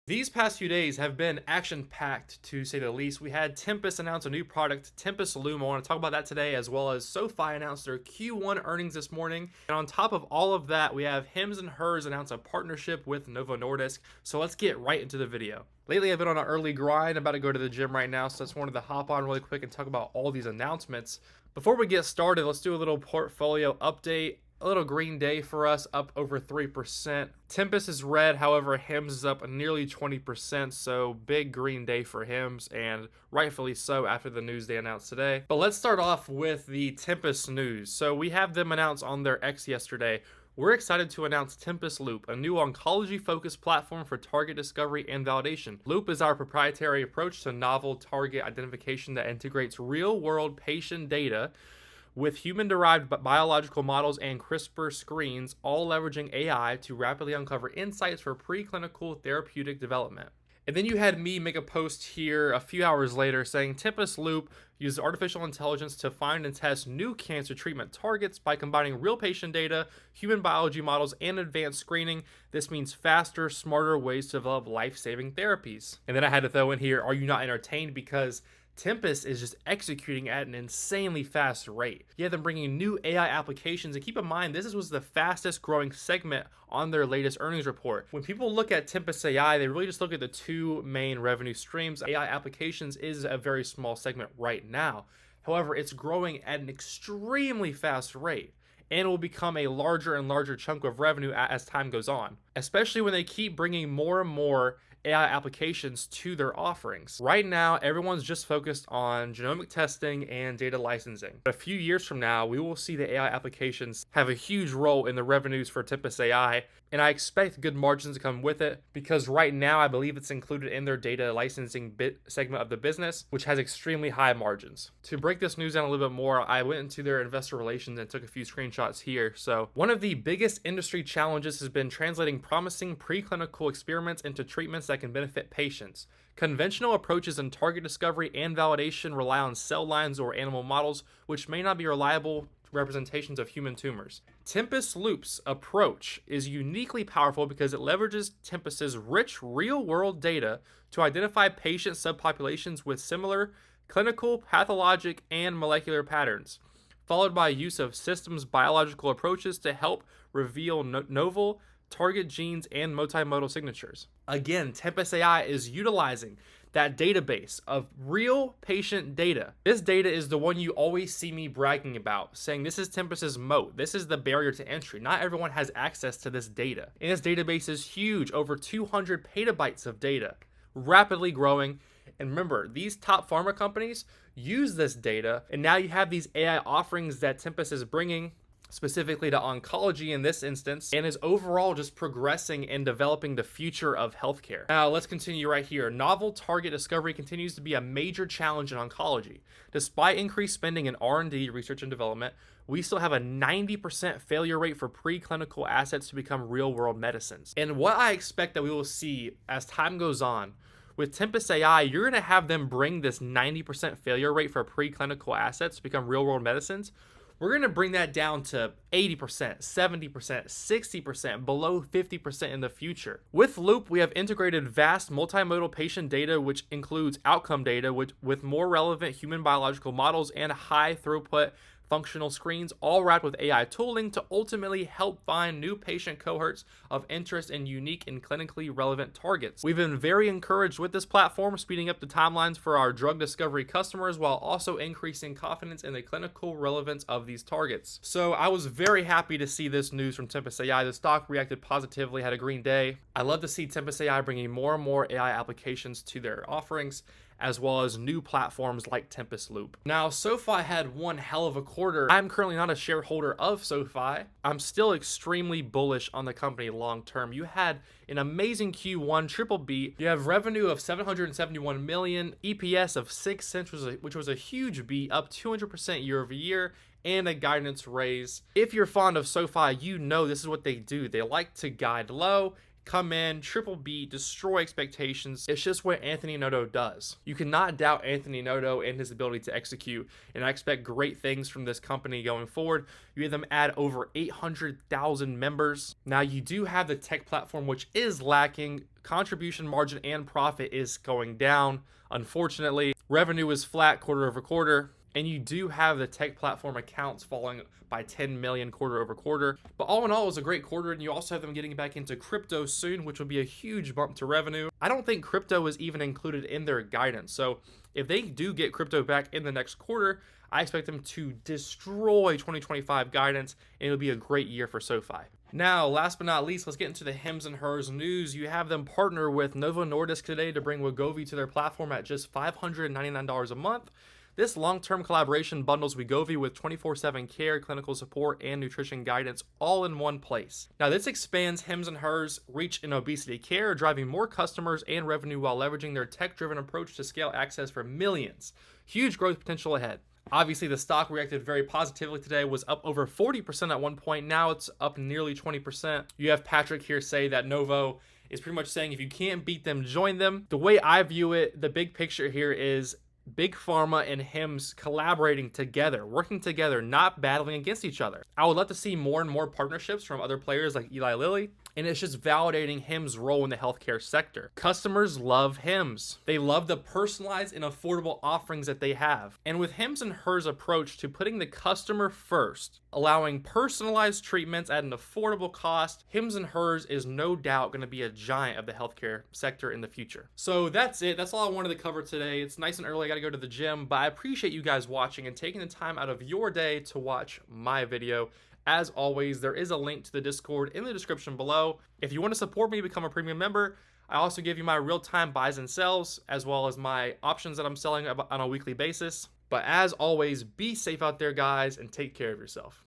These past few days have been action-packed, to say the least. We had Tempus announce a new product, Tempus Loom. I want to talk about that today, as well as SoFi announced their Q1 earnings this morning. And on top of all of that, we have HIMS and HERS announce a partnership with Novo Nordisk. So let's get right into the video. Lately, I've been on an early grind, about to go to the gym right now, so I just wanted to hop on really quick and talk about all these announcements. Before we get started, let's do a little portfolio update. A little green day for us, up over 3%. Tempus is red, however, HIMS is up nearly 20%, so big green day for HIMS, and rightfully so after the news they announced today. But let's start off with the Tempus news. So we have them announce on their X yesterday. We're excited to announce Tempus Loop, a new oncology-focused platform for target discovery and validation. Loop is our proprietary approach to novel target identification that integrates real-world patient data with human-derived biological models and CRISPR screens, all leveraging AI to rapidly uncover insights for preclinical therapeutic development. And then you had me make a post here a few hours later saying Tempus Loop uses artificial intelligence to find and test new cancer treatment targets by combining real patient data, human biology models, and advanced screening. This means faster, smarter ways to develop life-saving therapies. And then I had to throw in here, are you not entertained? Because Tempus is just executing at an insanely fast rate. You have them bringing new AI applications, and keep in mind, this was the fastest growing segment on their latest earnings report. When people look at Tempus AI, they really just look at the two main revenue streams. AI applications is a very small segment right now. However, it's growing at an extremely fast rate, and will become a larger and larger chunk of revenue as time goes on, especially when they keep bringing more and more AI applications to their offerings. Right now, everyone's just focused on genomic testing and data licensing. But a few years from now, we will see the AI applications have a huge role in the revenues for Tempus AI, and I expect good margins to come with it, because right now I believe it's included in their data licensing segment of the business, which has extremely high margins. To break this news down a little bit more, I went into their investor relations and took a few screenshots here. So one of the biggest industry challenges has been translating promising preclinical experiments into treatments that can benefit patients. Conventional approaches in target discovery and validation rely on cell lines or animal models, which may not be reliable representations of human tumors. Tempus Loop's approach is uniquely powerful because it leverages Tempus's rich real-world data to identify patient subpopulations with similar clinical, pathologic, and molecular patterns, followed by use of systems biological approaches to help reveal novel target genes and multimodal signatures. Again, Tempus AI is utilizing that database of real patient data. This data is the one you always see me bragging about, saying this is Tempus's moat. This is the barrier to entry. Not everyone has access to this data. And this database is huge, over 200 petabytes of data, rapidly growing. And remember, these top pharma companies use this data, and now you have these AI offerings that Tempus is bringing specifically to oncology in this instance, and is overall just progressing and developing the future of healthcare. Now let's continue right here. Novel target discovery continues to be a major challenge in oncology. Despite increased spending in R&D, research and development, we still have a 90% failure rate for preclinical assets to become real-world medicines. And what I expect that we will see as time goes on, with Tempus AI, you're going to have them bring this 90% failure rate for preclinical assets to become real-world medicines. We're going to bring that down to 80%, 70%, 60%, below 50% in the future. With Loop, we have integrated vast multimodal patient data, which includes outcome data with more relevant human biological models and high throughput functional screens, all wrapped with AI tooling to ultimately help find new patient cohorts of interest in unique and clinically relevant targets. We've been very encouraged with this platform, speeding up the timelines for our drug discovery customers while also increasing confidence in the clinical relevance of these targets. So I was very happy to see this news from Tempus AI. The stock reacted positively, had a green day. I love to see Tempus AI bringing more and more AI applications to their offerings, as well as new platforms like Tempus Loop. Now, SoFi had one hell of a quarter. I'm currently not a shareholder of SoFi. I'm still extremely bullish on the company long term. You had an amazing Q1, triple beat. You have revenue of $771 million, EPS of 6 cents, which was a huge beat, up 200% year over year, and a guidance raise. If you're fond of SoFi, you know this is what they do. They like to guide low, come in, triple beat, destroy expectations. It's just what Anthony Noto does. You cannot doubt Anthony Noto and his ability to execute, and I expect great things from this company going forward. You have them add over 800,000 members. Now, you do have the tech platform, which is lacking contribution margin and profit is going down. Unfortunately, revenue is flat quarter over quarter, and you do have the tech platform accounts falling by 10 million quarter over quarter. But all in all, it was a great quarter, and you also have them getting back into crypto soon, which would be a huge bump to revenue. I don't think crypto is even included in their guidance. So if they do get crypto back in the next quarter, I expect them to destroy 2025 guidance, and it'll be a great year for SoFi. Now, last but not least, let's get into the HIMS and HERS news. You have them partner with Novo Nordisk today to bring Wegovy to their platform at just $599 a month. This long-term collaboration bundles Wegovy with 24/7 care, clinical support, and nutrition guidance all in one place. Now, this expands HIMS and HERS' reach in obesity care, driving more customers and revenue while leveraging their tech-driven approach to scale access for millions. Huge growth potential ahead. Obviously, the stock reacted very positively today, was up over 40% at one point. Now it's up nearly 20%. You have Patrick here say that Novo is pretty much saying if you can't beat them, join them. The way I view it, the big picture here is Big Pharma and HIMS collaborating together, working together, not battling against each other. I would love to see more and more partnerships from other players like Eli Lilly, and it's just validating HIMS' role in the healthcare sector. Customers love HIMS. They love the personalized and affordable offerings that they have. And with HIMS and HERS' approach to putting the customer first, allowing personalized treatments at an affordable cost, HIMS and HERS is no doubt going to be a giant of the healthcare sector in the future. So that's it. That's all I wanted to cover today. It's nice and early. I got to go to the gym, but I appreciate you guys watching and taking the time out of your day to watch my video. As always, there is a link to the Discord in the description below. If you want to support me, become a premium member. I also give you my real-time buys and sells, as well as my options that I'm selling on a weekly basis. But as always, be safe out there, guys, and take care of yourself.